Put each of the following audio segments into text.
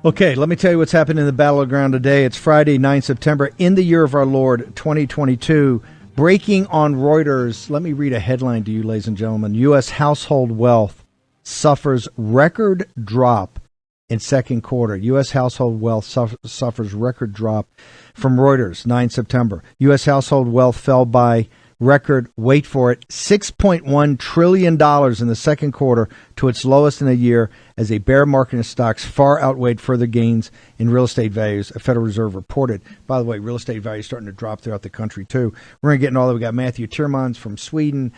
Okay, let me tell you what's happened in the battleground today. It's Friday, 9 September, in the year of our Lord, 2022. Breaking on Reuters. Let me read a headline to you, ladies and gentlemen. U.S. household wealth suffers record drop in second quarter. U.S. household wealth suffers record drop from Reuters, 9 September. U.S. household wealth fell by record, wait for it, $6.1 trillion in the second quarter to its lowest in a year as a bear market in stocks far outweighed further gains in real estate values, a Federal Reserve reported. By the way, real estate values starting to drop throughout the country, too. We're going to get into all that. We got Matthew Tiermans from Sweden,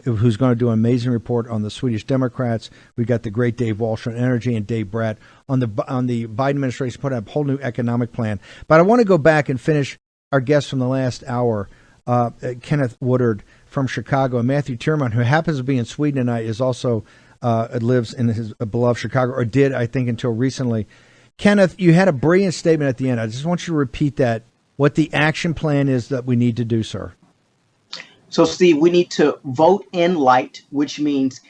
who's going to do an amazing report on the Swedish Democrats. We got the great Dave Walsh on energy and Dave Bratt on the Biden administration put up a whole new economic plan. But I want to go back and finish our guest from the last hour, Kenneth Woodard from Chicago, and Matthew Tierman, who happens to be in Sweden tonight, is also lives in his beloved Chicago, or did, I think, until recently. Kenneth, you had a brilliant statement at the end. I just want you to repeat that, what the action plan is that we need to do, sir. So, Steve, we need to vote in light, which means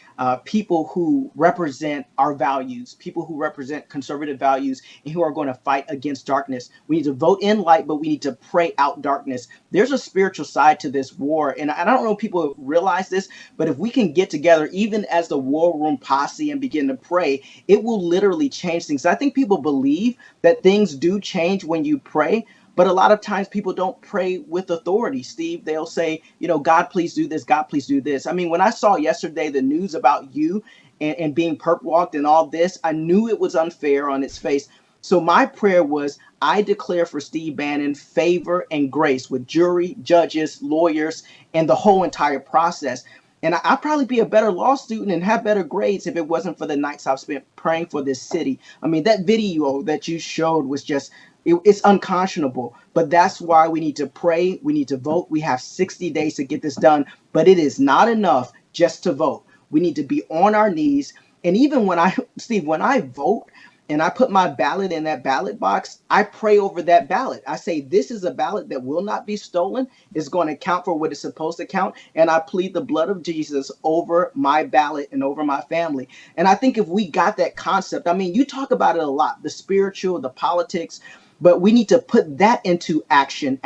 people who represent our values, people who represent conservative values, and who are going to fight against darkness. We need to vote in light, but we need to pray out darkness. There's a spiritual side to this war, and I don't know if people realize this, but if we can get together, even as the war room posse, and begin to pray, it will literally change things. I think people believe that things do change when you pray. But a lot of times people don't pray with authority, Steve. They'll say, God, please do this. God, please do this. I mean, when I saw yesterday the news about you and being perp walked and all this, I knew it was unfair on its face. So my prayer was, I declare for Steve Bannon favor and grace with jury, judges, lawyers, and the whole entire process. And I'd probably be a better law student and have better grades if it wasn't for the nights I've spent praying for this city. I mean, that video that you showed was just, it's unconscionable, but that's why we need to pray. We need to vote. We have 60 days to get this done, but it is not enough just to vote. We need to be on our knees. And even when I vote and I put my ballot in that ballot box, I pray over that ballot. I say, this is a ballot that will not be stolen. It's going to count for what it's supposed to count. And I plead the blood of Jesus over my ballot and over my family. And I think if we got that concept, I mean, you talk about it a lot, the spiritual, the politics, but we need to put that into action,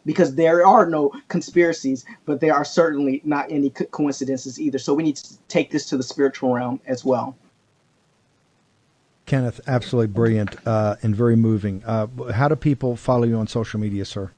because there are no conspiracies, but there are certainly not any coincidences either. So we need to take this to the spiritual realm as well. Kenneth, absolutely brilliant and very moving. How do people follow you on social media, sir?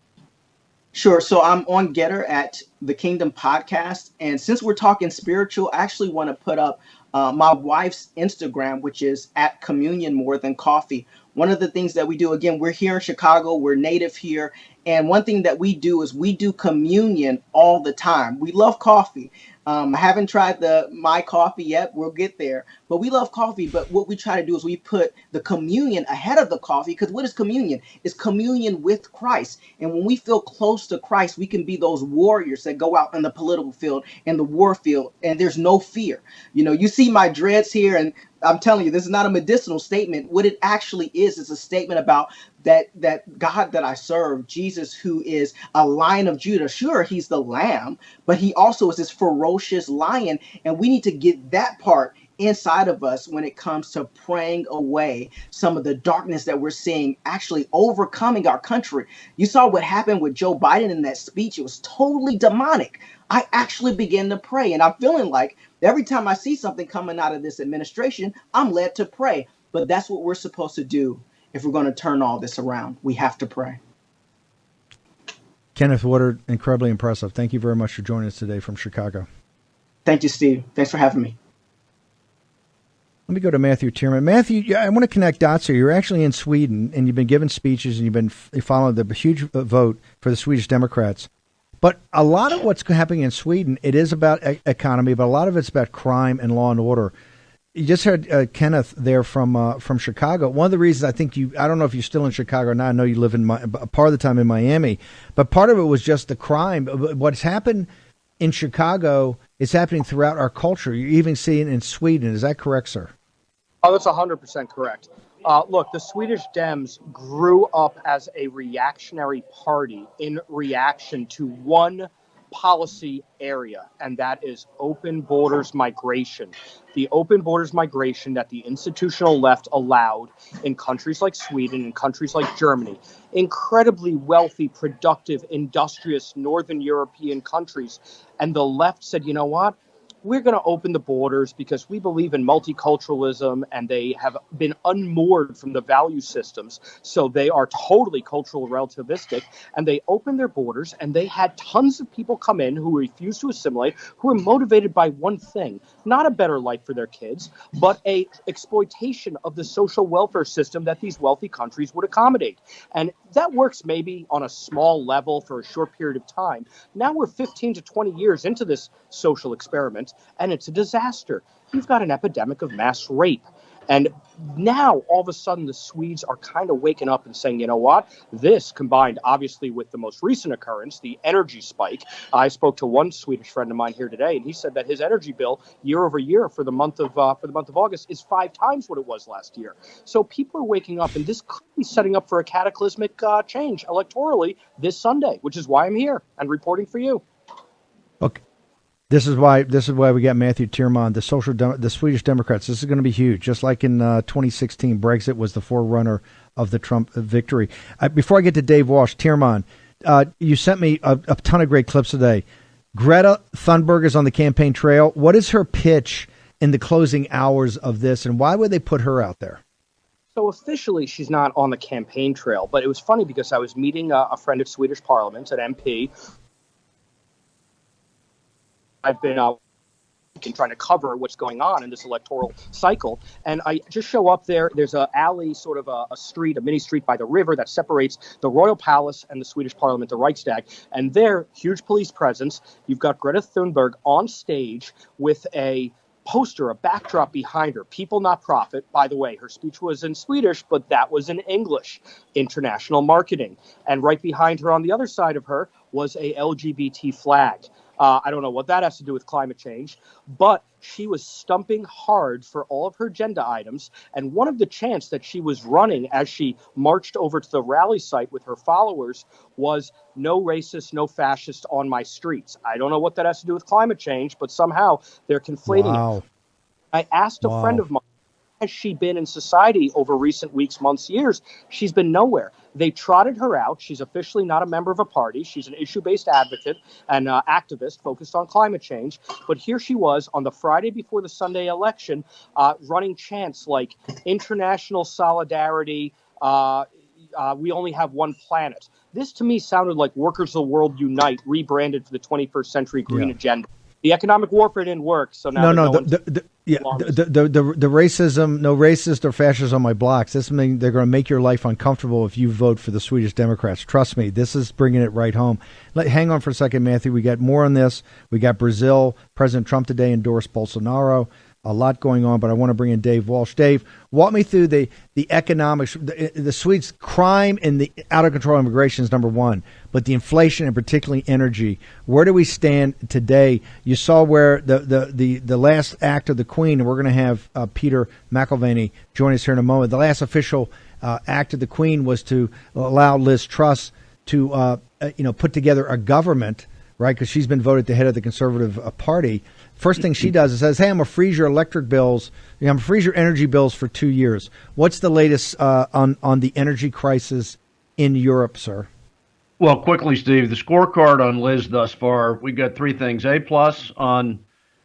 Sure. So I'm on Getter at the Kingdom Podcast. And since we're talking spiritual, I actually want to put up my wife's Instagram, which is at Communion More Than Coffee. One of the things that we do, again, we're here in Chicago, we're native here. And one thing that we do is we do communion all the time. We love coffee. I haven't tried my coffee yet. We'll get there. But we love coffee. But what we try to do is we put the communion ahead of the coffee. Because what is communion? It's communion with Christ. And when we feel close to Christ, we can be those warriors that go out in the political field and the war field. And there's no fear. You see my dreads here, and I'm telling you, this is not a medicinal statement. What it actually is a statement about that God that I serve, Jesus, who is a Lion of Judah. Sure, he's the lamb, but he also is this ferocious lion. And we need to get that part inside of us when it comes to praying away some of the darkness that we're seeing actually overcoming our country. You saw what happened with Joe Biden in that speech. It was totally demonic. I actually began to pray, and I'm feeling like every time I see something coming out of this administration, I'm led to pray. But that's what we're supposed to do. If we're going to turn all this around, we have to pray. Kenneth Woodard, incredibly impressive. Thank you very much for joining us today from Chicago. Thank you, Steve. Thanks for having me. Let me go to Matthew Tierman. Matthew, I want to connect dots here. You're actually in Sweden, and you've been giving speeches, and you've been following the huge vote for the Swedish Democrats. But a lot of what's happening in Sweden, it is about economy, but a lot of it's about crime and law and order. You just heard Kenneth there from Chicago. One of the reasons I think I don't know if you're still in Chicago or not. I know you live part of the time in Miami, but part of it was just the crime. What's happened in Chicago is happening throughout our culture. You're even seeing it in Sweden. Is that correct, sir? Oh, that's 100% correct. Look, the Swedish Dems grew up as a reactionary party in reaction to one policy area, and that is open borders migration. The open borders migration that the institutional left allowed in countries like Sweden and countries like Germany, incredibly wealthy, productive, industrious Northern European countries. And the left said, you know what? We're going to open the borders because we believe in multiculturalism, and they have been unmoored from the value systems. So they are totally cultural relativistic, and they opened their borders, and they had tons of people come in who refused to assimilate, who were motivated by one thing, not a better life for their kids, but a exploitation of the social welfare system that these wealthy countries would accommodate. And that works maybe on a small level for a short period of time. Now we're 15 to 20 years into this social experiment, and it's a disaster. You've got an epidemic of mass rape. And now, all of a sudden, the Swedes are kind of waking up and saying, you know what? This, combined, obviously, with the most recent occurrence, the energy spike. I spoke to one Swedish friend of mine here today, and he said that his energy bill, year over year, for the month of August, is 5 times what it was last year. So people are waking up, and this could be setting up for a cataclysmic change electorally this Sunday, which is why I'm here and reporting for you. Okay. This is why we got Matthew Tierman, the Swedish Democrats. This is going to be huge. Just like in 2016, Brexit was the forerunner of the Trump victory. Before I get to Dave Walsh, Tierman, you sent me a ton of great clips today. Greta Thunberg is on the campaign trail. What is her pitch in the closing hours of this, and why would they put her out there? So officially, she's not on the campaign trail, but it was funny because I was meeting a friend of Swedish Parliament, an MP. I've been trying to cover what's going on in this electoral cycle. And I just show up there. There's an alley, sort of a street, a mini street by the river that separates the Royal Palace and the Swedish Parliament, the Riksdag. And there, huge police presence. You've got Greta Thunberg on stage with a poster, a backdrop behind her. People Not Profit. By the way, her speech was in Swedish, but that was in English. International marketing. And right behind her on the other side of her was a LGBT flag. I don't know what that has to do with climate change, but she was stumping hard for all of her agenda items. And one of the chants that she was running as she marched over to the rally site with her followers was "No racist, no fascist on my streets." I don't know what that has to do with climate change, but somehow they're conflating it. I asked a friend of mine, has she been in society over recent weeks, months, years? She's been nowhere. They trotted her out. She's officially not a member of a party. She's an issue-based advocate and activist focused on climate change. But here she was on the Friday before the Sunday election, running chants like international solidarity, we only have one planet. This to me sounded like Workers of the World Unite, rebranded for the 21st century green agenda. The economic warfare didn't work, so now the racism, no racist or fascist on my blocks. This means they're going to make your life uncomfortable if you vote for the Swedish Democrats. Trust me, this is bringing it right home. Hang on for a second, Matthew. We got more on this. We got Brazil. President Trump today endorsed Bolsonaro. A lot going on, but I want to bring in Dave Walsh. Dave, walk me through the economics. The Swedes' crime and the out-of-control immigration is number one, but the inflation and particularly energy. Where do we stand today? You saw where the last act of the Queen, and we're going to have Peter McIlvaney join us here in a moment. The last official act of the Queen was to allow Liz Truss to put together a government, right? Because she's been voted the head of the Conservative Party. First thing she does is says, "Hey, I'm going to freeze your electric bills. I'm going to freeze your energy bills for 2 years." What's the latest on the energy crisis in Europe, sir? Well, quickly, Steve, the scorecard on Liz thus far, we got 3 things. A+ on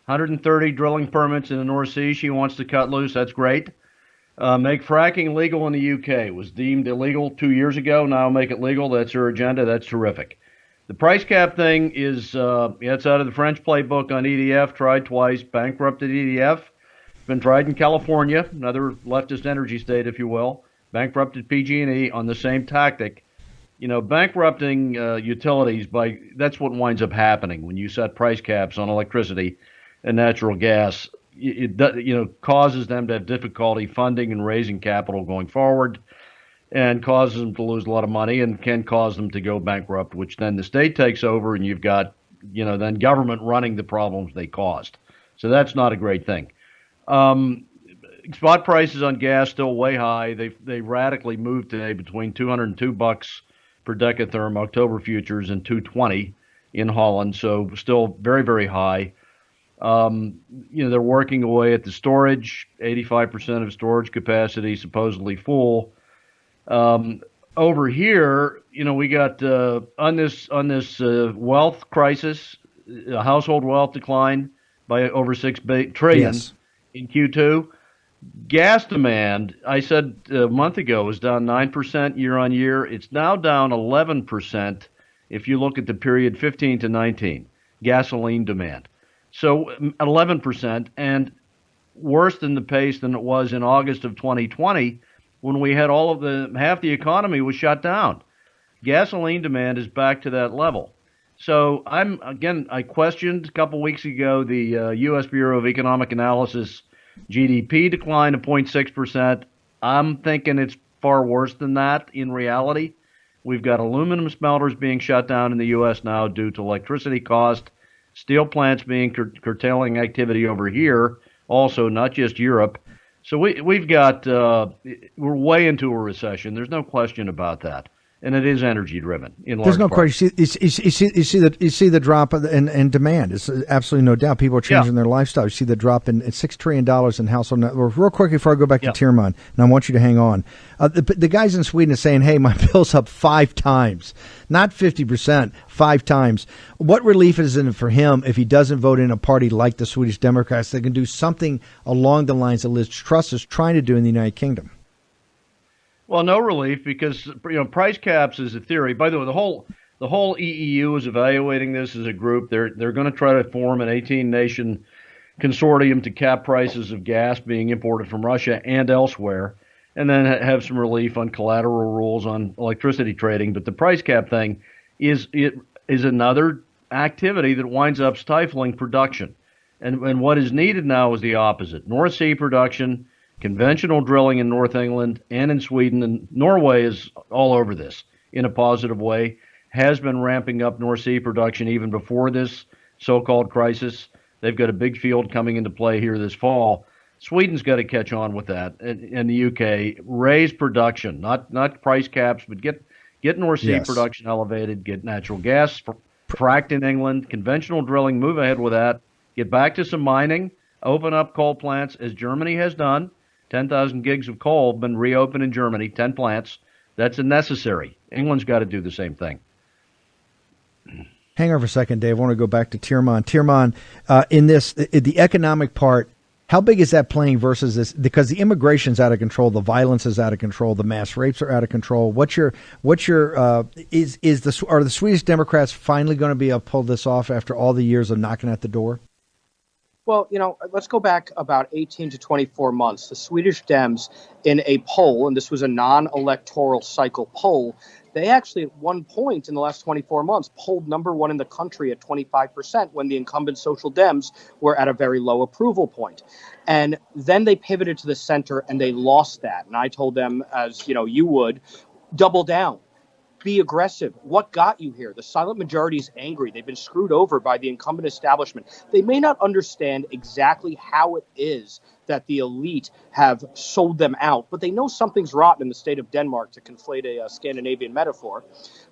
130 drilling permits in the North Sea. She wants to cut loose. That's great. Make fracking legal in the UK. It was deemed illegal 2 years ago. Now make it legal. That's her agenda. That's terrific. The price cap thing is, it's out of the French playbook on EDF, tried twice, bankrupted EDF, been tried in California, another leftist energy state, if you will, bankrupted PG&E on the same tactic. Bankrupting utilities, that's what winds up happening when you set price caps on electricity and natural gas. It causes them to have difficulty funding and raising capital going forward, and causes them to lose a lot of money and can cause them to go bankrupt, which then the state takes over and you've got, then government running the problems they caused. So that's not a great thing. Spot prices on gas still way high. They radically moved today between $202 per decatherm October futures and $220 in Holland, so still very, very high. They're working away at the storage, 85% of storage capacity supposedly full. Over here, we got on this wealth crisis, household wealth decline by over 6 trillion Yes. in Q2. Gas demand, I said a month ago, was down 9% year on year. It's now down 11% if you look at the period 15 to 19, gasoline demand. So 11%, and worse than the pace than it was in August of 2020 when we had half the economy was shut down. Gasoline demand is back to that level. So I questioned a couple weeks ago the U.S. Bureau of Economic Analysis GDP decline of 0.6%. I'm thinking it's far worse than that in reality. We've got aluminum smelters being shut down in the U.S. now due to electricity cost, steel plants being curtailing activity over here, also not just Europe. So we've got we're way into a recession. There's no question about that. And it is energy driven in large There's no part. question. You see the drop in demand. It's absolutely no doubt. People are changing their lifestyle. You see the drop in $6 trillion in household net worth. Real quick before I go back to Tierman, and I want you to hang on. The guys in Sweden are saying, "Hey, my bill's up 5 times, not 50%, 5 times." What relief is in it for him if he doesn't vote in a party like the Swedish Democrats that can do something along the lines that Liz Truss is trying to do in the United Kingdom? Well, no relief because price caps is a theory. By the way, the whole EEU is evaluating this as a group. They're going to try to form an 18-nation consortium to cap prices of gas being imported from Russia and elsewhere, and then have some relief on collateral rules on electricity trading. But the price cap thing is another activity that winds up stifling production. And what is needed now is the opposite: North Sea production. Conventional drilling in North England and in Sweden, and Norway is all over this in a positive way, has been ramping up North Sea production even before this so-called crisis. They've got a big field coming into play here this fall. Sweden's got to catch on with that, and the UK raise production, not price caps, but get North Sea production elevated, get natural gas fracked in England, conventional drilling, move ahead with that, get back to some mining, open up coal plants as Germany has done. 10,000 gigs of coal have been reopened in Germany, 10 plants. That's necessary. England's got to do the same thing. Hang on for a second, Dave. I want to go back to Tierman. Tierman, in the economic part, how big is that playing versus this? Because the immigration's out of control, the violence is out of control, the mass rapes are out of control. Are the Swedish Democrats finally going to be able to pull this off after all the years of knocking at the door? Well, let's go back about 18 to 24 months. The Swedish Dems, in a poll, and this was a non-electoral cycle poll, they actually at one point in the last 24 months polled number one in the country at 25% when the incumbent Social Dems were at a very low approval point. And then they pivoted to the center and they lost that. And I told them, as you would, double down. Be aggressive. What got you here? The silent majority is angry. They've been screwed over by the incumbent establishment. They may not understand exactly how it is that the elite have sold them out, but they know something's rotten in the state of Denmark, to conflate a Scandinavian metaphor.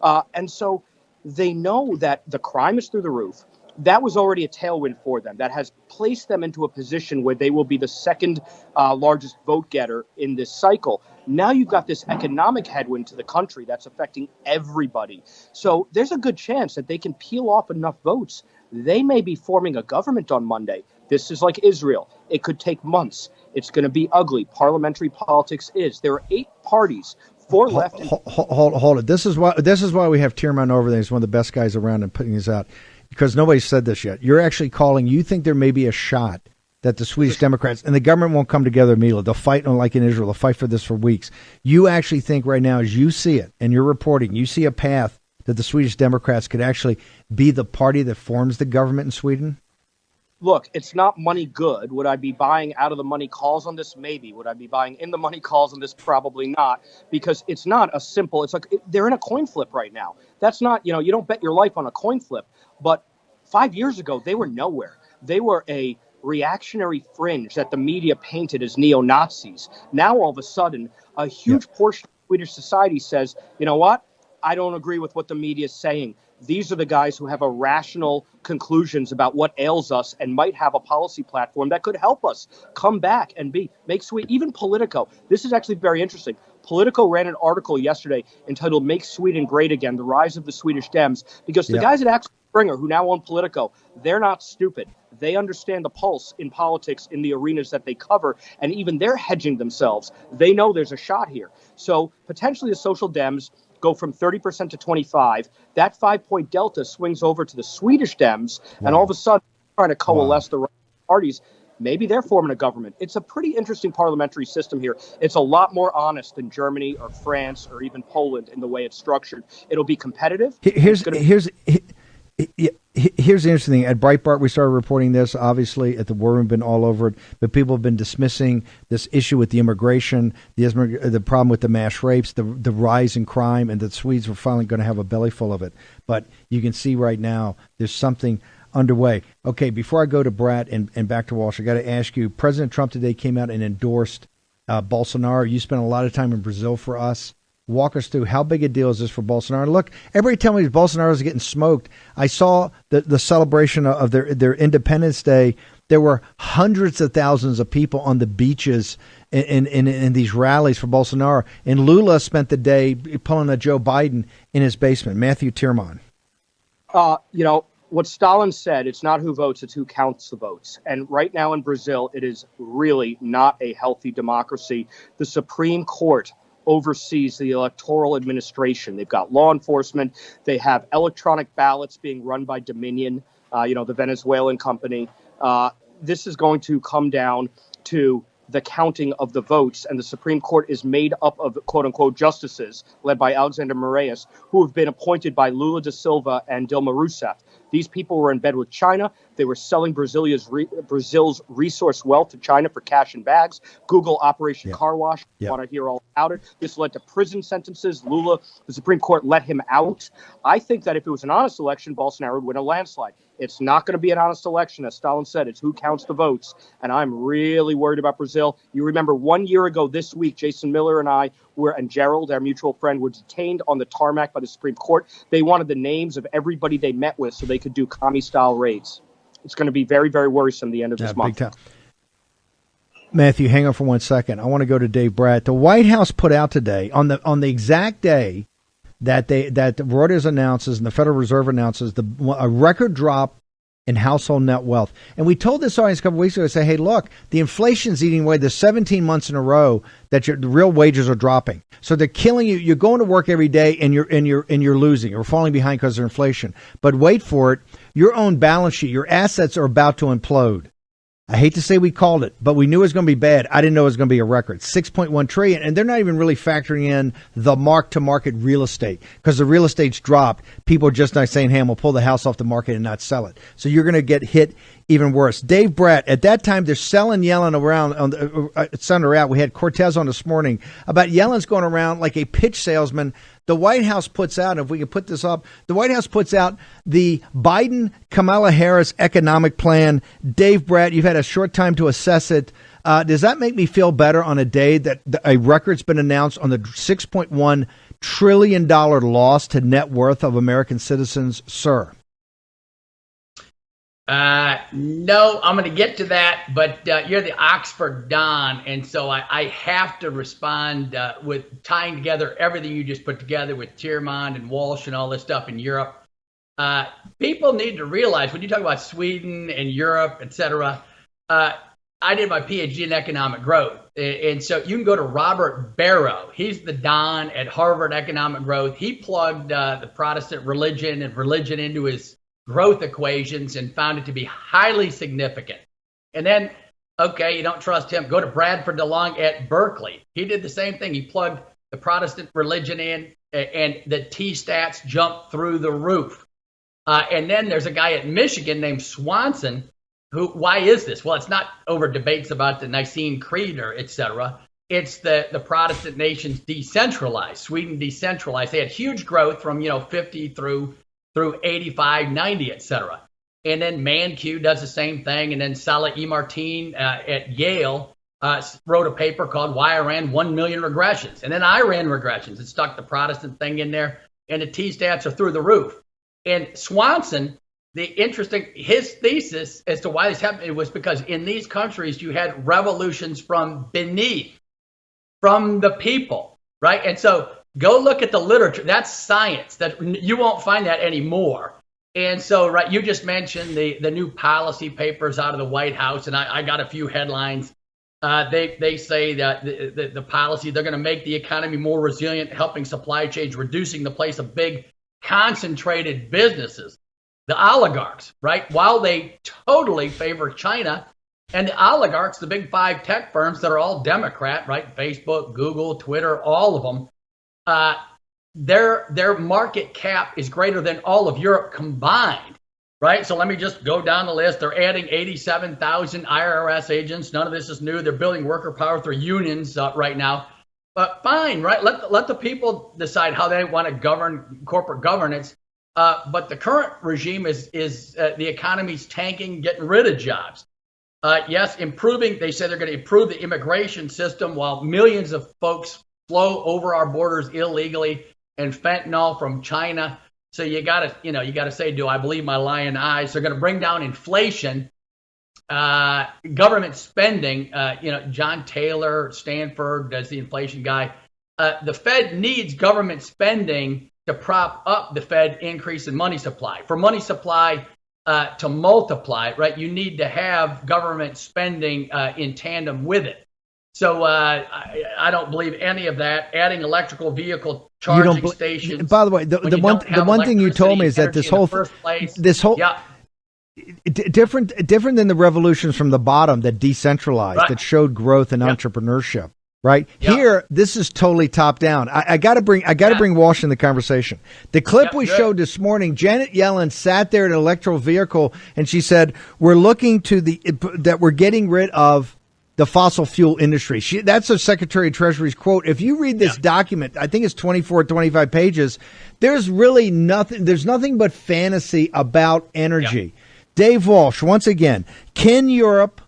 And so they know that the crime is through the roof. That was already a tailwind for them. That has placed them into a position where they will be the second largest vote getter in this cycle. Now you've got this economic headwind to the country that's affecting everybody. So there's a good chance that they can peel off enough votes. They may be forming a government on Monday. This is like Israel. It could take months. It's going to be ugly. Parliamentary politics is. There are 8 parties. 4 left. Hold it. This is why we have Tierman over there. He's one of the best guys around and putting this out, because nobody's said this yet. You're actually calling. You think there may be a shot that the Swedish Democrats and the government won't come together immediately. They'll fight, like in Israel, they'll fight for this for weeks. You actually think right now, as you see it, and you're reporting, you see a path that the Swedish Democrats could actually be the party that forms the government in Sweden? Look, it's not money good. Would I be buying out of the money calls on this? Maybe. Would I be buying in the money calls on this? Probably not, because it's not a simple, it's like they're in a coin flip right now. That's not, you don't bet your life on a coin flip. But 5 years ago, they were nowhere. They were a reactionary fringe that the media painted as neo-Nazis. Now, all of a sudden, a huge portion of Swedish society says, you know what? I don't agree with what the media is saying. These are the guys who have a rational conclusions about what ails us and might have a policy platform that could help us come back and make Sweden, even Politico. This is actually very interesting. Politico ran an article yesterday entitled "Make Sweden Great Again: The Rise of the Swedish Dems," because the guys at Axel Springer, who now own Politico, they're not stupid. They understand the pulse in politics in the arenas that they cover, and even they're hedging themselves. They know there's a shot here. So potentially the social Dems go from 30% to 25. That 5-point delta swings over to the Swedish Dems, and all of a sudden trying to coalesce the right parties. Maybe they're forming a government. It's a pretty interesting parliamentary system here. It's a lot more honest than Germany or France or even Poland in the way it's structured. It'll be competitive. Here's the interesting thing. At Breitbart, we started reporting this. Obviously, at the War Room, been all over it. But people have been dismissing this issue with the immigration, the problem with the mass rapes, the rise in crime, and the Swedes were finally going to have a belly full of it. But you can see right now there's something underway. Okay, before I go to Brad and back to Walsh, I got to ask you, President Trump today came out and endorsed Bolsonaro. You spent a lot of time in Brazil for us. Walk us through how big a deal is this for Bolsonaro? Look, everybody tell me Bolsonaro is getting smoked. I saw the celebration of their Independence Day. There were hundreds of thousands of people on the beaches in these rallies for Bolsonaro. And Lula spent the day pulling a Joe Biden in his basement. Matthew Tierman. What Stalin said, it's not who votes, it's who counts the votes. And right now in Brazil, it is really not a healthy democracy. The Supreme Court oversees the electoral administration. They've got law enforcement. They have electronic ballots being run by Dominion, the Venezuelan company. This is going to come down to the counting of the votes, and the Supreme Court is made up of quote-unquote justices led by Alexander Moraes, who have been appointed by Lula da Silva and Dilma Rousseff. These people were in bed with China. They were selling Brazil's resource wealth to China for cash in bags. Google Operation Car Wash. Want to hear all about it. This led to prison sentences. Lula, the Supreme Court let him out. I think that if it was an honest election, Bolsonaro would win a landslide. It's not going to be an honest election. As Stalin said, it's who counts the votes. And I'm really worried about Brazil. You remember 1 year ago this week, Jason Miller and I and Gerald, our mutual friend, were detained on the tarmac by the Supreme Court. They wanted the names of everybody they met with so they could do commie-style raids. It's going to be very, very worrisome the end of this month. Big time. Matthew, hang on for 1 second. I want to go to Dave Bratt. The White House put out today on the exact day that Reuters announces and the Federal Reserve announces a record drop in household net wealth. And we told this audience a couple weeks ago, say, hey, look, the inflation's eating away. There's 17 months in a row that the real wages are dropping. So they're killing you. You're going to work every day and you're losing. You're falling behind because of inflation. But wait for it. Your own balance sheet, your assets are about to implode. I hate to say we called it, but we knew it was going to be bad. I didn't know it was going to be a record. $6.1 trillion. And they're not even really factoring in the mark-to-market real estate because the real estate's dropped. People are just not saying, hey, I'm going to pull the house off the market and not sell it. So you're going to get hit even worse. Dave Bratt, at that time, they're yelling around on the Sunday out. We had Cortez on this morning about Yellen's going around like a pitch salesman. The White House puts out, if we can put this up, the White House puts out the Biden-Kamala Harris economic plan. Dave Bratt, you've had a short time to assess it. Does that make me feel better on a day that a record's been announced on the $6.1 trillion loss to net worth of American citizens, sir? No, I'm going to get to that, but you're the Oxford Don, and so I have to respond with tying together everything you just put together with Tierman and Walsh and all this stuff in Europe. People need to realize when you talk about Sweden and Europe, etc. I did my PhD in economic growth, and so you can go to Robert Barrow. He's the Don at Harvard Economic Growth. He plugged the Protestant religion and religion into his growth equations and found it to be highly significant. And then, okay, you don't trust him, go to Bradford DeLong at Berkeley. He did the same thing. He plugged the Protestant religion in, and the T-stats jumped through the roof. And then there's a guy at Michigan named Swanson, why is this? Well, it's not over debates about the Nicene Creed or et cetera. It's the Protestant nations decentralized, Sweden decentralized. They had huge growth from 50 through 85, 90, et cetera. And then Mankiw does the same thing. And then Salah E. Martin at Yale wrote a paper called Why I Ran 1 Million Regressions. And then I ran regressions and stuck the Protestant thing in there. And the T-stats are through the roof. And Swanson, his thesis as to why this happened, it was because in these countries you had revolutions from beneath, from the people, right? And so go look at the literature. That's science. That you won't find that anymore. And so, right, you just mentioned the new policy papers out of the White House, and I got a few headlines. They say that the policy, they're going to make the economy more resilient, helping supply chains, reducing the place of big concentrated businesses, the oligarchs, right? While they totally favor China, and the oligarchs, the big five tech firms that are all Democrat, right? Facebook, Google, Twitter, all of them. Their market cap is greater than all of Europe combined, right? So let me just go down the list. They're adding 87,000 IRS agents. None of this is new. They're building worker power through unions right now. But fine, right? Let the people decide how they want to govern corporate governance. But the current regime is the economy's tanking, getting rid of jobs. Yes, improving. They say they're going to improve the immigration system while millions of folks flow over our borders illegally, and fentanyl from China. So you gotta say, do I believe my lying eyes? They're going to bring down inflation, government spending. John Taylor, Stanford, as the inflation guy. The Fed needs government spending to prop up the Fed increase in money supply. For money supply to multiply, right, you need to have government spending in tandem with it. So I don't believe any of that. Adding electrical vehicle charging stations. By the way, the one thing you told me is that different than the revolutions from the bottom that decentralized, right, that showed growth and entrepreneurship. Right Yep. here, this is totally top down. I got to bring Walsh in the conversation. The clip we showed this morning, Janet Yellen sat there at an electrical vehicle and she said, "We're looking to that we're getting rid of the fossil fuel industry." That's a Secretary of Treasury's quote. If you read this document, I think it's 24, 25 pages. There's really nothing. There's nothing but fantasy about energy. Dave Walsh, once again, can Europe,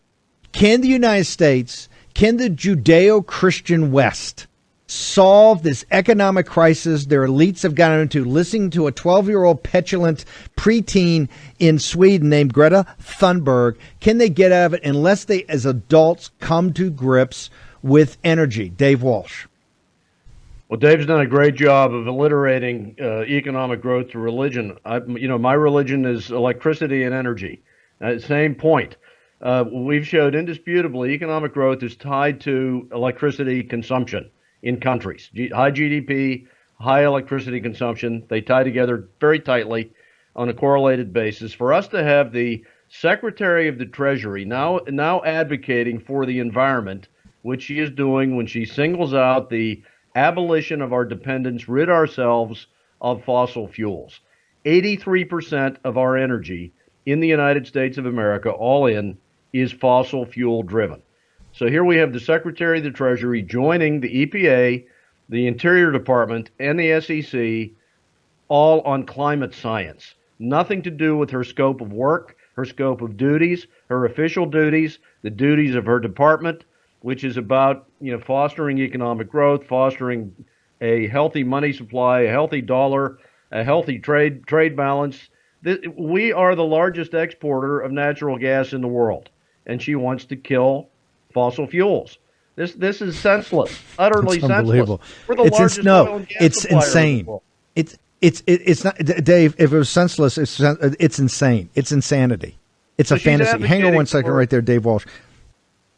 can the United States, can the Judeo-Christian West solve this economic crisis their elites have gotten into, listening to a 12-year-old petulant preteen in Sweden named Greta Thunberg? Can they get out of it unless they, as adults, come to grips with energy? Dave Walsh. Well, Dave's done a great job of alliterating economic growth to religion. My religion is electricity and energy. Same point. We've showed indisputably economic growth is tied to electricity consumption in countries. High GDP, high electricity consumption, they tie together very tightly on a correlated basis. For us to have the Secretary of the Treasury now advocating for the environment, which she is doing when she singles out the abolition of our dependence, rid ourselves of fossil fuels. 83% of our energy in the United States of America, all in, is fossil fuel driven. So here we have the Secretary of the Treasury joining the EPA, the Interior Department, and the SEC, all on climate science. Nothing to do with her scope of work, her scope of duties, her official duties, the duties of her department, which is about fostering economic growth, fostering a healthy money supply, a healthy dollar, a healthy trade balance. We are the largest exporter of natural gas in the world, and she wants to kill fossil fuels. This is senseless, utterly senseless. We're the largest oil and gas it's supplier insane. in the world. It's not, Dave. If it was senseless, it's insane. It's insanity. It's a fantasy. Hang on one second, right there, Dave Walsh.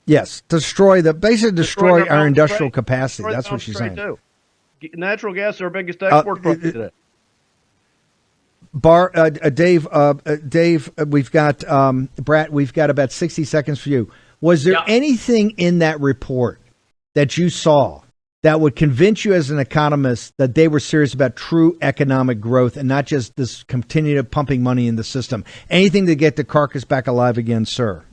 Yes, basically destroy our industrial capacity. That's what she's saying. Too. Natural gas is our biggest export product today. Dave, we've got Brett. We've got about 60 seconds for you. Was there anything in that report that you saw that would convince you as an economist that they were serious about true economic growth and not just this continued pumping money in the system? Anything to get the carcass back alive again, sir?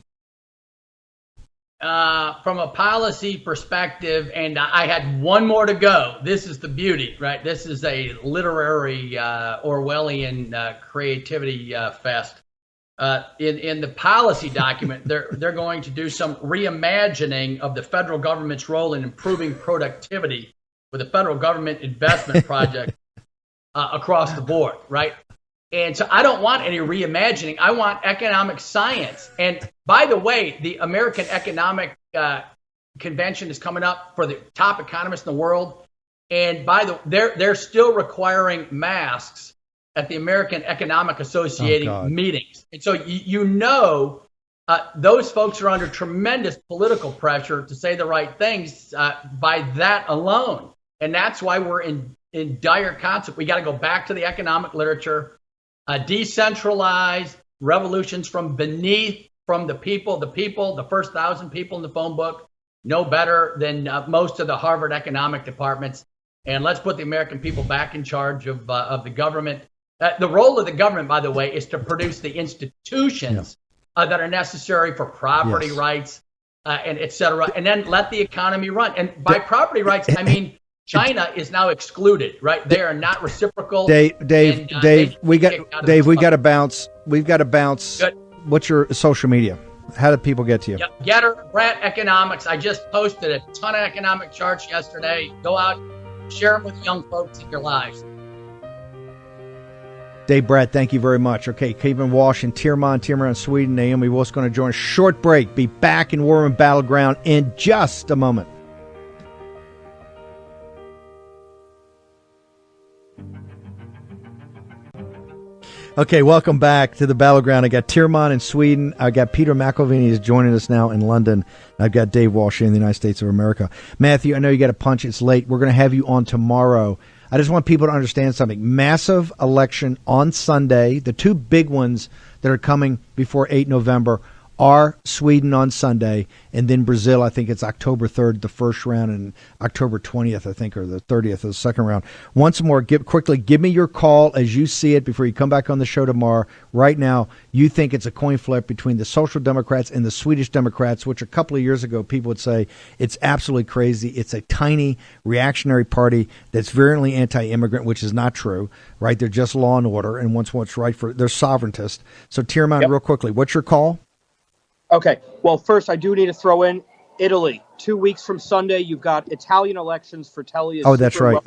From a policy perspective, and I had one more to go. This is the beauty, right? This is a literary Orwellian creativity fest. In the policy document, they're going to do some reimagining of the federal government's role in improving productivity with a federal government investment project across the board, right? And so I don't want any reimagining. I want economic science. And by the way, the American Economic Convention is coming up for the top economists in the world. And they're still requiring masks at the American Economic Association meetings. And so those folks are under tremendous political pressure to say the right things by that alone. And that's why we're in dire conflict. We got to go back to the economic literature, decentralized revolutions from beneath, from the people, the first 1,000 people in the phone book know better than most of the Harvard economic departments. And let's put the American people back in charge of the government. The role of the government, by the way, is to produce the institutions that are necessary for property rights and et cetera, and then let the economy run. And by property rights, I mean China is now excluded, right? They are not reciprocal. Dave, we got to bounce. We've got to bounce. Good. What's your social media? How do people get to you? Yep. Getter, Brett Economics. I just posted a ton of economic charts yesterday. Go out, share them with young folks in your lives. Dave Bratt, thank you very much. Okay, Kevin Walsh in Tirman, Sweden. Naomi Wolf's going to join us. Short break. Be back in War Room Battleground in just a moment. Okay, welcome back to the Battleground. I got Tirman in Sweden. I got Peter McElveen is joining us now in London. I've got Dave Walsh in the United States of America. Matthew, I know you got a punch. It's late. We're going to have you on tomorrow. I just want people to understand something. Massive election on Sunday. The two big ones that are coming before 8 November are Sweden on Sunday, and then Brazil. I think it's October 3rd, the first round, and October 20th, I think, or the 30th, the second round. Once more, give me your call as you see it before you come back on the show tomorrow. Right now, you think it's a coin flip between the Social Democrats and the Swedish Democrats, which a couple of years ago people would say it's absolutely crazy. It's a tiny reactionary party that's virulently anti-immigrant, which is not true, right? They're just law and order and wants what's right they're sovereigntist. So, Tirman, real quickly, what's your call? Okay. Well, first, I do need to throw in Italy. 2 weeks from Sunday, you've got Italian elections. Fratelli is that's right.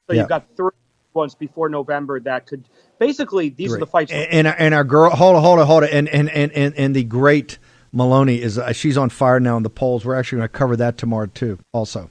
So you've got 3 ones before November that could basically these are the fights. And our girl, hold on, and the great Maloney is she's on fire now in the polls. We're actually going to cover that tomorrow too. Also,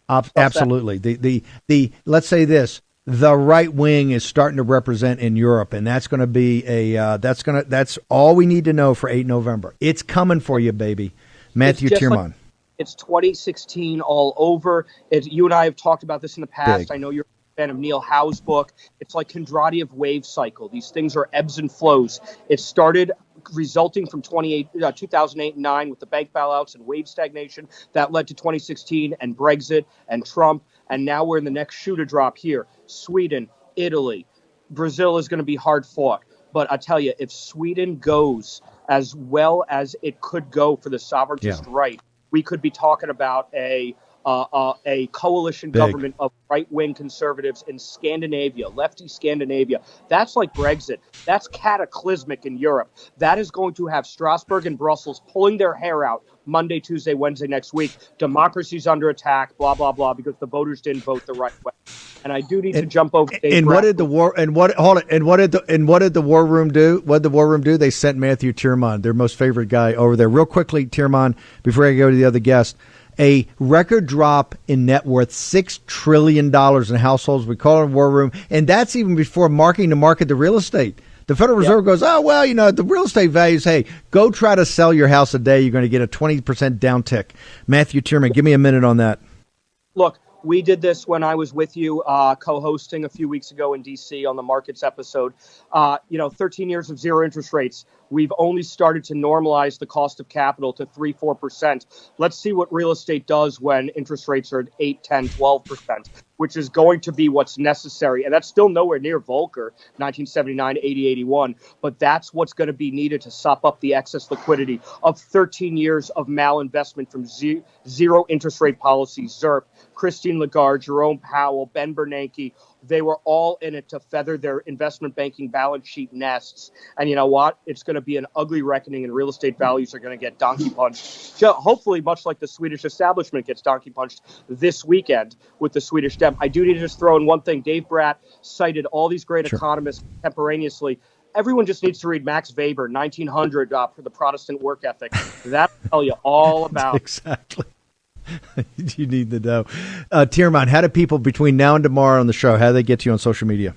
absolutely. The let's say this. The right wing is starting to represent in Europe, and that's going to be that's all we need to know for 8 November. It's coming for you, baby. Matthew Tirman. It's 2016 all over. You and I have talked about this in the past. Big. I know you're a fan of Neil Howe's book. It's like Kondratiev wave cycle. These things are ebbs and flows. It started resulting from 2008 and 9 with the bank bailouts and wave stagnation. That led to 2016 and Brexit and Trump. And now we're in the next shoe to drop here. Sweden, Italy, Brazil is going to be hard fought. But I tell you, if Sweden goes as well as it could go for the sovereigntist right, we could be talking about a coalition government of right-wing conservatives in Scandinavia, lefty Scandinavia. That's like Brexit. That's cataclysmic in Europe. That is going to have Strasbourg and Brussels pulling their hair out Monday, Tuesday, Wednesday next week. Democracy's under attack, blah, blah, blah, because the voters didn't vote the right way. And I do need to jump over. And what did the war? And what did the war room do? What did the war room do? They sent Matthew Tirman, their most favorite guy, over there. Real quickly, Tirman, before I go to the other guest. A record drop in net worth, $6 trillion in households. We call it a war room. And that's even before marking to market the real estate. The Federal Reserve goes, oh, well, the real estate values, hey, go try to sell your house a day. You're going to get a 20% downtick. Matthew Tirman, give me a minute on that. Look, we did this when I was with you co-hosting a few weeks ago in D.C. on the Markets episode. 13 years of zero interest rates. We've only started to normalize the cost of capital to 3-4%. Let's see what real estate does when interest rates are at 8, 10, 12%, which is going to be what's necessary. And that's still nowhere near Volcker, 1979, 80, 81. But that's what's going to be needed to sop up the excess liquidity of 13 years of malinvestment from zero interest rate policy, ZIRP, Christine Lagarde, Jerome Powell, Ben Bernanke, They were all in it to feather their investment banking balance sheet nests. And you know what? It's going to be an ugly reckoning, and real estate values are going to get donkey punched. So hopefully, much like the Swedish establishment gets donkey punched this weekend with the Swedish Dem. I do need to just throw in one thing. Dave Bratt cited all these great economists contemporaneously. Everyone just needs to read Max Weber, 1900, for the Protestant work ethic. That'll tell you all about. Exactly. You need to know. Tiermont, how do people between now and tomorrow on the show, how do they get to you on social media?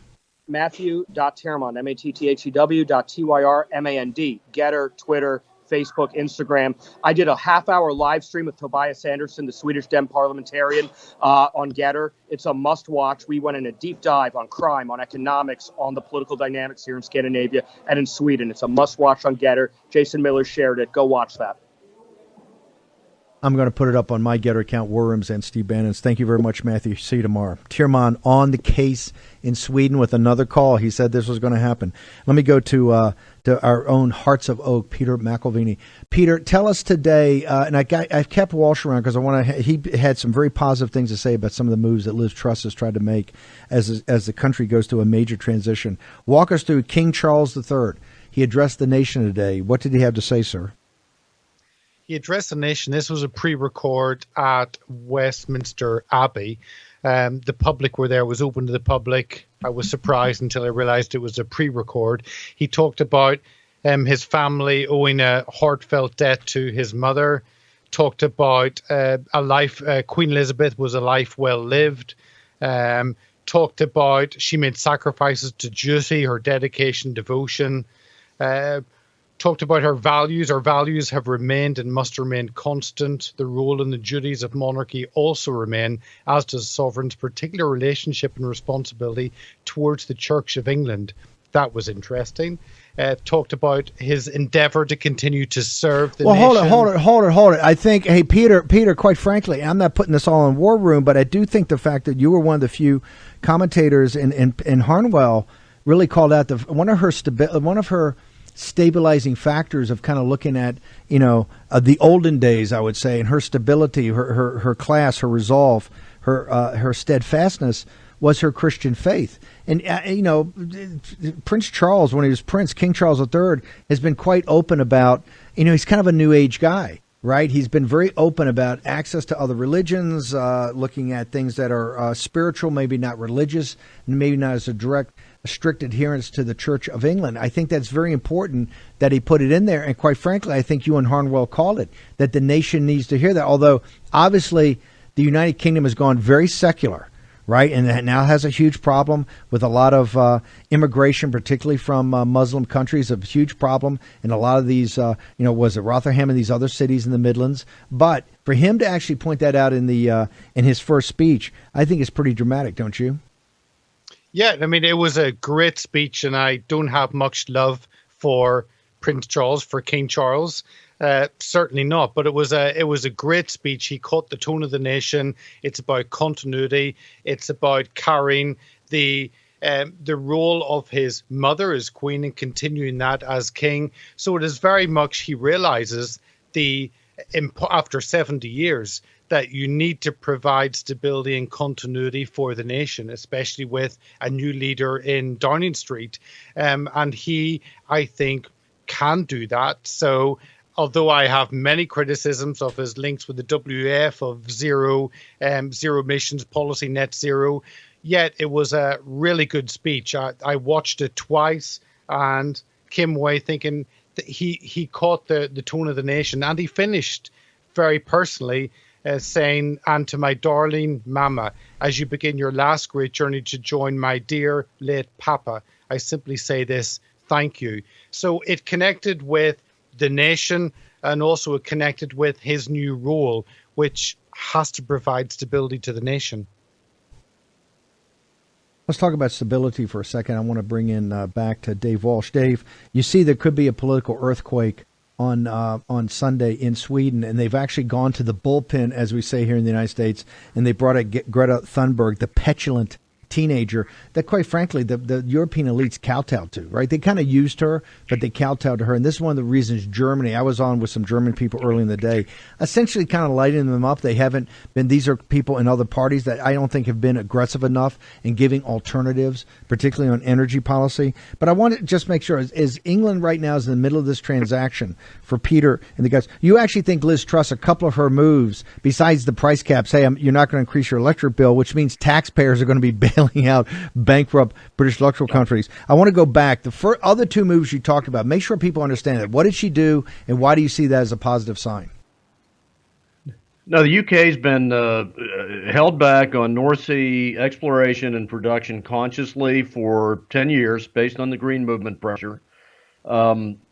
Matthew.Tiermand, Matthew.Tyrmand, Getter, Twitter, Facebook, Instagram. I did a half-hour live stream with Tobias Andersson, the Swedish Dem parliamentarian, on Getter. It's a must-watch. We went in a deep dive on crime, on economics, on the political dynamics here in Scandinavia and in Sweden. It's a must-watch on Getter. Jason Miller shared it. Go watch that. I'm going to put it up on my Getter account, War Rooms and Steve Bannon's. Thank you very much, Matthew. See you tomorrow. Tiermont on the case in Sweden with another call. He said this was going to happen. Let me go to our own Hearts of Oak, Peter McElveeney. Peter, tell us today, and I've kept Walsh around because he had some very positive things to say about some of the moves that Liz Truss has tried to make as the country goes through a major transition. Walk us through King Charles III. He addressed the nation today. What did he have to say, sir? He addressed the nation. This was a pre-record at Westminster Abbey. The public were there. It was open to the public. I was surprised until I realized it was a pre-record. He talked about his family owing a heartfelt debt to his mother. Talked about a life. Queen Elizabeth was a life well lived. Talked about she made sacrifices to duty, her dedication, devotion. Talked about her values. Our values have remained and must remain constant. The role and the duties of monarchy also remain, as does sovereign's particular relationship and responsibility towards the Church of England. That was interesting. Talked about his endeavour to continue to serve the nation. Hold it. I think, hey, Peter, quite frankly, I'm not putting this all in War Room, but I do think the fact that you were one of the few commentators in Harnwell really called out one of her stabilizing factors of kind of looking at, the olden days, I would say, and her stability, her class, her resolve, her steadfastness was her Christian faith. And, Prince Charles, when he was Prince, King Charles III, has been quite open about, he's kind of a new age guy, right? He's been very open about access to other religions, looking at things that are spiritual, maybe not religious, and maybe not as a strict adherence to the Church of England. I think that's very important that he put it in there. And quite frankly, I think you and Harnwell called it, that the nation needs to hear that. Although, obviously, the United Kingdom has gone very secular, right? And that now has a huge problem with a lot of immigration, particularly from Muslim countries, a huge problem in a lot of these, was it Rotherham and these other cities in the Midlands. But for him to actually point that out in his first speech, I think is pretty dramatic, don't you? Yeah, I mean, it was a great speech, and I don't have much love for Prince Charles, for King Charles. Certainly not, but it was a great speech. He caught the tone of the nation. It's about continuity. It's about carrying the role of his mother as queen and continuing that as king. So it is very much, he realizes after 70 years, that you need to provide stability and continuity for the nation, especially with a new leader in Downing Street. And he, I think, can do that. So although I have many criticisms of his links with the WEF, of zero emissions policy, net zero, yet it was a really good speech. I watched it twice and came away thinking that he caught the tone of the nation, and he finished very personally saying, "And to my darling Mama, as you begin your last great journey to join my dear late Papa, I simply say this, thank you." So it connected with the nation, and also it connected with his new role, which has to provide stability to the nation. Let's talk about stability for a second. I want to bring in back to Dave Walsh. Dave, you see there could be a political earthquake on Sunday in Sweden, and they've actually gone to the bullpen, as we say here in the United States, and they brought Greta Thunberg, the petulant teenager that, quite frankly, the European elites kowtowed to, right? They kind of used her, but they kowtowed to her. And this is one of the reasons Germany, I was on with some German people early in the day, essentially kind of lighting them up. They haven't been, these are people in other parties that I don't think have been aggressive enough in giving alternatives, particularly on energy policy. But I want to just make sure, is England right now is in the middle of this transaction for Peter and the guys? You actually think Liz Truss, a couple of her moves, besides the price caps, hey, you're not going to increase your electric bill, which means taxpayers are going to be bailing out bankrupt British electoral countries. I want to go back. The other two moves you talked about, make sure people understand that. What did she do, and why do you see that as a positive sign? No, the UK's been held back on North Sea exploration and production consciously for 10 years based on the Green Movement pressure.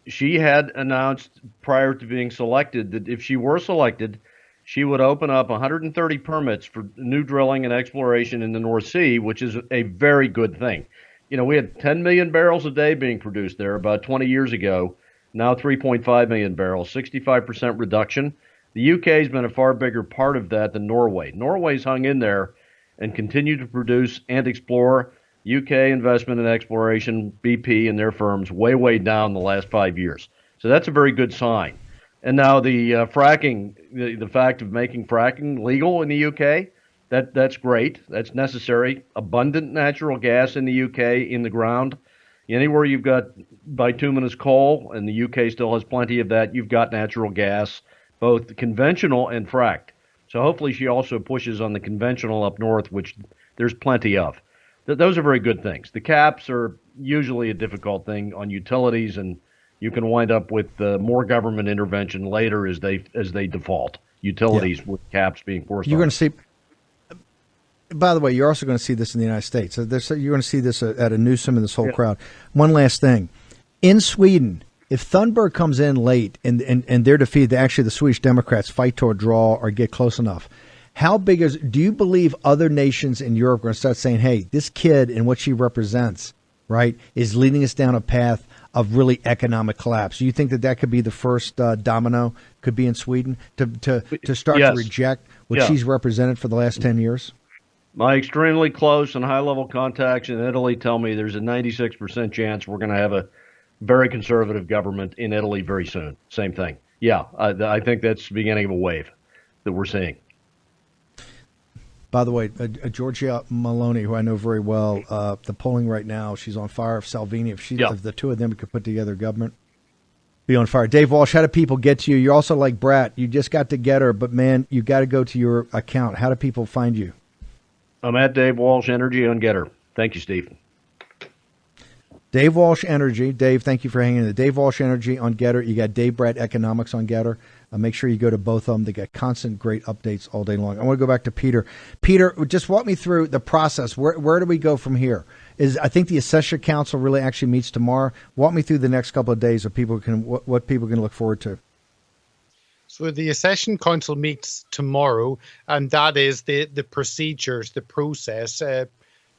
She had announced prior to being selected that if she were selected, she would open up 130 permits for new drilling and exploration in the North Sea, which is a very good thing. You know, we had 10 million barrels a day being produced there about 20 years ago, now 3.5 million barrels, 65% reduction. The UK has been a far bigger part of that than Norway. Norway's hung in there and continued to produce and explore. UK investment in exploration, BP and their firms, way down the last 5 years. So that's a very good sign. And now the fracking, the fact of making fracking legal in the UK, that's great. That's necessary. Abundant natural gas in the UK in the ground. Anywhere you've got bituminous coal, and the UK still has plenty of that, you've got natural gas, both conventional and fracked. So hopefully she also pushes on the conventional up north, which there's plenty of. Those are very good things. The caps are usually a difficult thing on utilities, and you can wind up with more government intervention later as they default. Utilities with caps being forced. You're going to see. By the way, you're also going to see this in the United States. So you're going to see this at a Newsom and this whole crowd. One last thing, in Sweden, if Thunberg comes in late and they're defeated, actually the Swedish Democrats fight to a draw or get close enough. How big do you believe other nations in Europe are going to start saying, hey, this kid and what she represents, right, is leading us down a path of really economic collapse? Do you think that could be the first domino, could be in Sweden, to start Yes. to reject what Yeah. she's represented for the last 10 years? My extremely close and high-level contacts in Italy tell me there's a 96% chance we're going to have a very conservative government in Italy very soon. Same thing. Yeah, I think that's the beginning of a wave that we're seeing. By the way, Giorgia Meloni, who I know very well, the polling right now, she's on fire. If Salvini, if the two of them could put together government, be on fire. Dave Walsh, how do people get to you? You're also like Brat. You just got to get her, but man, you got to go to your account. How do people find you? I'm at Dave Walsh Energy on Getter. Thank you, Steve. Dave Walsh Energy. Dave, thank you for hanging in there. Dave Walsh Energy on Getter. You got Dave Brat Economics on Getter. Make sure you go to both of them. They got constant great updates all day long. I want to go back to Peter. Peter, just walk me through the process. Where do we go from here? I think the Assessor Council really actually meets tomorrow. Walk me through the next couple of days so people can what people can look forward to. So the Accession Council meets tomorrow, and that is the procedures, the process.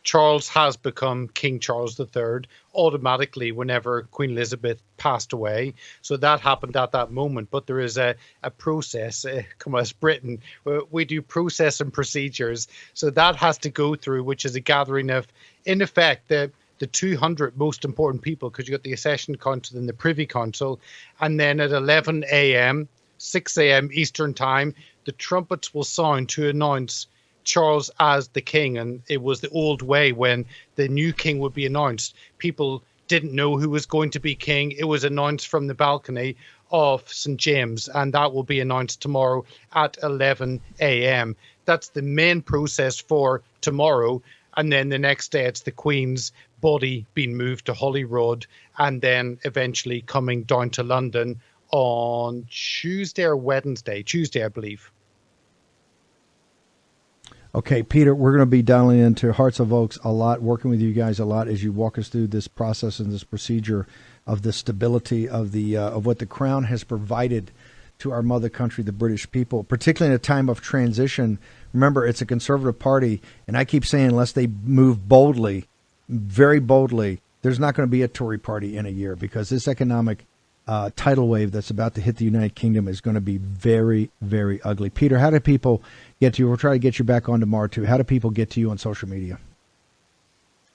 Charles has become King Charles III automatically whenever Queen Elizabeth passed away. So that happened at that moment. But there is a process. Come on, it's Britain. We do process and procedures. So that has to go through, which is a gathering of, in effect, the 200 most important people, because you got the Accession Council and the Privy Council. And then at 11 a.m., 6 a.m. Eastern Time, the trumpets will sound to announce Charles as the king. And it was the old way when the new king would be announced. People didn't know who was going to be king. It was announced from the balcony of St. James, and that will be announced tomorrow at 11 a.m. That's the main process for tomorrow. And then the next day, it's the Queen's body being moved to Holyrood and then eventually coming down to London on Tuesday or Wednesday. Tuesday, I believe. Okay, Peter, we're going to be dialing into Hearts of Oaks a lot, working with you guys a lot as you walk us through this process and this procedure of the stability of the of what the Crown has provided to our mother country, the British people, particularly in a time of transition. Remember, it's a conservative party, and I keep saying unless they move boldly, very boldly, there's not going to be a Tory party in a year, because this economic tidal wave that's about to hit the United Kingdom is going to be very, very ugly. Peter, how do people get to you? We'll try to get you back on tomorrow, too. How do people get to you on social media?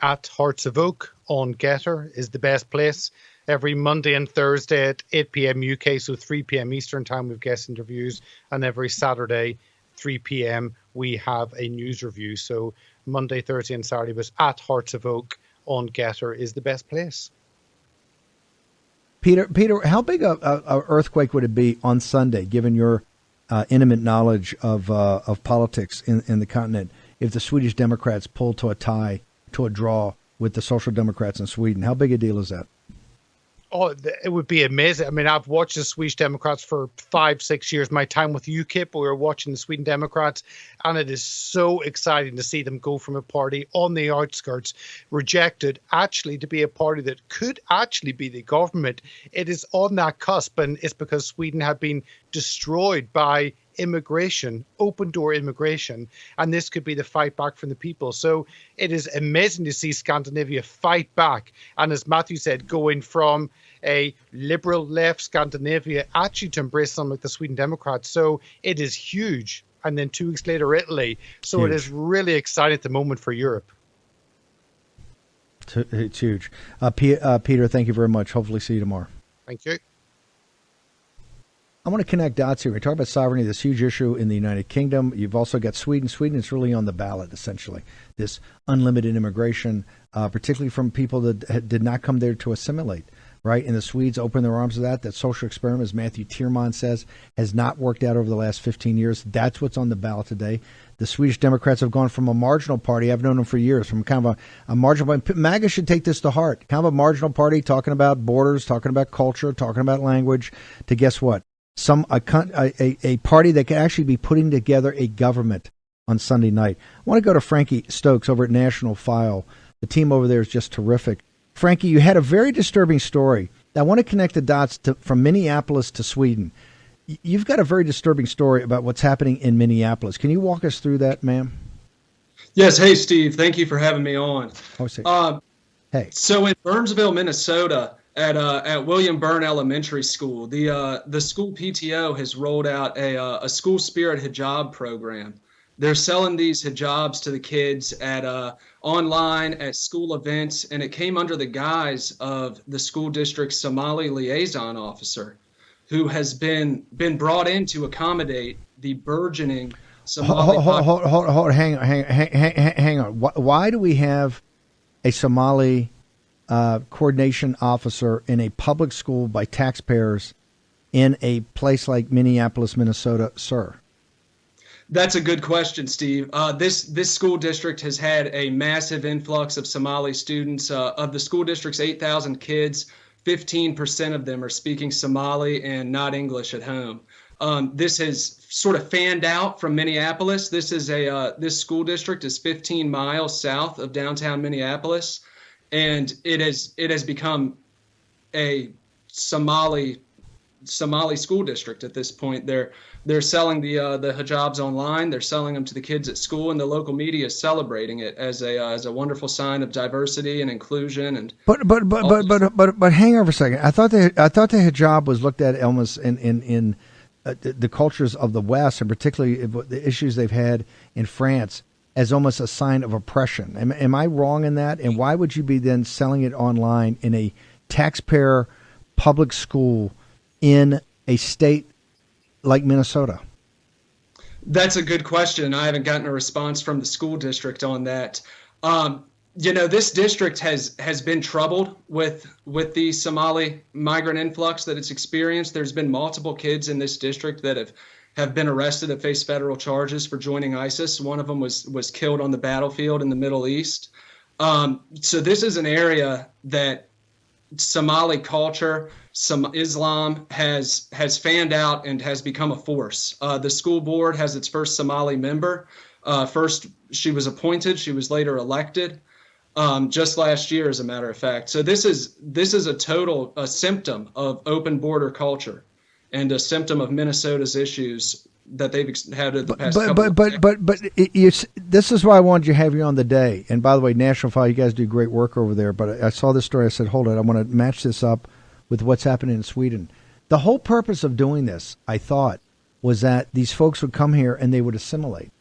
at Hearts of Oak on Getter is the best place. Every Monday and Thursday at 8 p.m. UK, so 3 p.m. Eastern time, we've guest interviews. And every Saturday, 3 p.m., we have a news review. So Monday, Thursday, and Saturday, but at Hearts of Oak on Getter is the best place. Peter, how big a earthquake would it be on Sunday, given your intimate knowledge of politics in the continent, if the Swedish Democrats pulled to a draw with the Social Democrats in Sweden? How big a deal is that? Oh, it would be amazing. I mean, I've watched the Swedish Democrats for 5-6 years. My time with UKIP, we were watching the Sweden Democrats, and it is so exciting to see them go from a party on the outskirts, rejected, actually to be a party that could actually be the government. It is on that cusp, and it's because Sweden had been destroyed by immigration, open door immigration, and this could be the fight back from the people. So it is amazing to see Scandinavia fight back, and as Matthew said, going from a liberal left Scandinavia actually to embrace something like the Sweden Democrats. So it is huge. And then 2 weeks later, Italy. So huge. It is really exciting at the moment for Europe. It's huge. Peter, thank you very much. Hopefully see you tomorrow. Thank you. I want to connect dots here. We talk about sovereignty, this huge issue in the United Kingdom. You've also got Sweden. Sweden is really on the ballot, essentially. This unlimited immigration, particularly from people that did not come there to assimilate, right? And the Swedes open their arms to that. That social experiment, as Matthew Tierman says, has not worked out over the last 15 years. That's what's on the ballot today. The Swedish Democrats have gone from a marginal party, I've known them for years, from kind of a marginal party. MAGA should take this to heart. Kind of a marginal party, talking about borders, talking about culture, talking about language, to guess what? A party that can actually be putting together a government on Sunday night. I want to go to Frankie Stokes over at National File. The team over there is just terrific. Frankie, you had a very disturbing story. I want to connect the dots from Minneapolis to Sweden. You've got a very disturbing story about what's happening in Minneapolis. Can you walk us through that, ma'am? Yes. Hey, Steve. Thank you for having me on. Hey. So in Burnsville, Minnesota, at William Byrne Elementary School, the school PTO has rolled out a school spirit hijab program. They're selling these hijabs to the kids at online, at school events, and it came under the guise of the school district's Somali liaison officer, who has been brought in to accommodate the burgeoning Somali Hold, hang on. Why do we have a Somali coordination officer in a public school by taxpayers in a place like Minneapolis, Minnesota, sir? That's a good question, Steve. This school district has had a massive influx of Somali students. Of the school district's 8,000 kids, 15% of them are speaking Somali and not English at home. This has sort of fanned out from Minneapolis. This school district is 15 miles south of downtown Minneapolis, and it has become a Somali school district at this point. They're selling the hijabs online. They're selling them to the kids at school, and the local media is celebrating it as a wonderful sign of diversity and inclusion. And but hang on for a second. I thought the hijab was looked at almost in the cultures of the West, and particularly the issues they've had in France, as almost a sign of oppression. Am I wrong in that? And why would you be then selling it online in a taxpayer public school in a state like Minnesota? That's a good question. I haven't gotten a response from the school district on that. This district has been troubled with the Somali migrant influx that it's experienced. There's been multiple kids in this district that have been arrested and faced federal charges for joining ISIS. One of them was killed on the battlefield in the Middle East. So this is an area that Somali culture, some Islam has fanned out and has become a force. The school board has its first Somali member. First, she was appointed. She was later elected just last year, as a matter of fact. So this is a symptom of open border culture and a symptom of Minnesota's issues that they've had in the past couple of years. But this is why I wanted you to have you on the day. And by the way, National File, you guys do great work over there. But I saw this story. I said, hold it. I want to match this up with what's happening in Sweden. The whole purpose of doing this, I thought, was that these folks would come here and they would assimilate.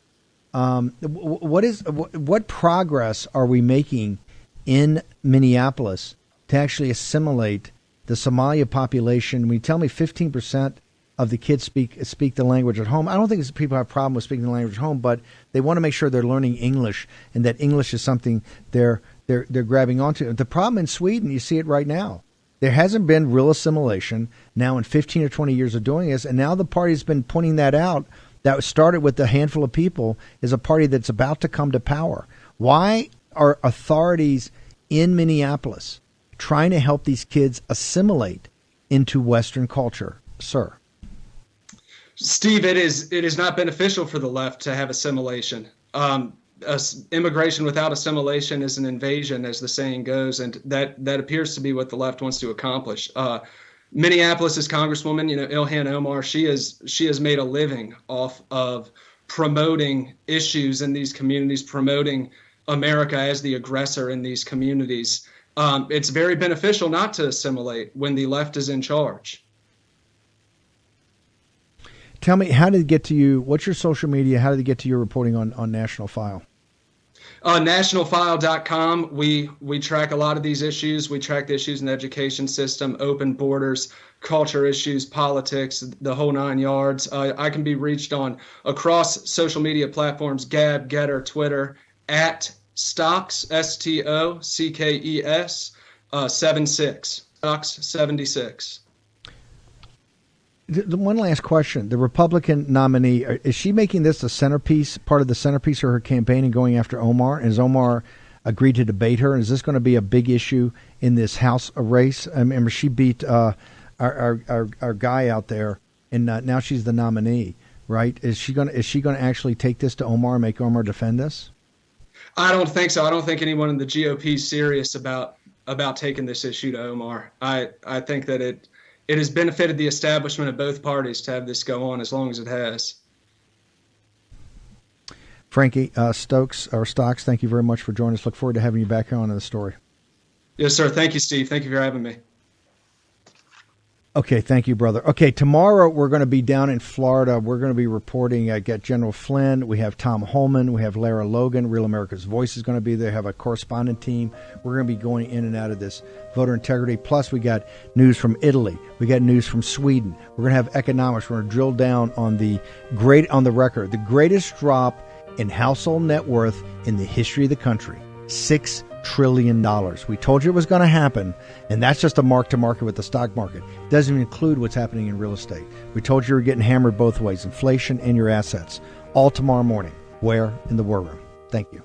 What progress are we making in Minneapolis to actually assimilate the Somalia population. When you tell me 15% of the kids speak the language at home, I don't think it's people have a problem with speaking the language at home, but they want to make sure they're learning English and that English is something they're grabbing onto. The problem in Sweden, you see it right now. There hasn't been real assimilation now in 15 or 20 years of doing this, and now the party's been pointing that out. That started with a handful of people is a party that's about to come to power. Why are authorities in Minneapolis trying to help these kids assimilate into Western culture, sir? Steve, it is not beneficial for the left to have assimilation. Immigration without assimilation is an invasion, as the saying goes, and that appears to be what the left wants to accomplish. Minneapolis's Congresswoman, Ilhan Omar, she has made a living off of promoting issues in these communities, promoting America as the aggressor in these communities. It's very beneficial not to assimilate when the left is in charge. Tell me, how did it get to you? What's your social media? How did it get to your reporting on National File? Nationalfile.com. We track a lot of these issues. We track the issues in the education system, open borders, culture issues, politics, the whole 9 yards. I can be reached on across social media platforms, Gab, Getter, Twitter, at Stocks, STOCKES 76. Stocks 76. The one last question. The Republican nominee, is she making this a centerpiece, part of the centerpiece of her campaign and going after Omar? Has Omar agreed to debate her? Is this going to be a big issue in this House race? I remember she beat our guy out there, and now she's the nominee, right? Is she going to actually take this to Omar and make Omar defend this? I don't think so. I don't think anyone in the GOP is serious about taking this issue to Omar. I think that it has benefited the establishment of both parties to have this go on as long as it has. Frankie Stokes, thank you very much for joining us. Look forward to having you back here on the story. Yes, sir. Thank you, Steve. Thank you for having me. Okay, thank you, brother. Okay, tomorrow we're going to be down in Florida. We're going to be reporting. Get General Flynn. We have Tom Holman. We have Lara Logan. Real America's Voice is going to be there. Have a correspondent team. We're going to be going in and out of this voter integrity. Plus, we got news from Italy. We got news from Sweden. We're going to have economics. We're going to drill down on the greatest drop in household net worth in the history of the country. $6 trillion. We told you it was going to happen, and that's just a mark to market with the stock market. It doesn't even include what's happening in real estate. We told you you were getting hammered both ways, inflation and your assets. All tomorrow morning. Where? In the War Room. Thank you.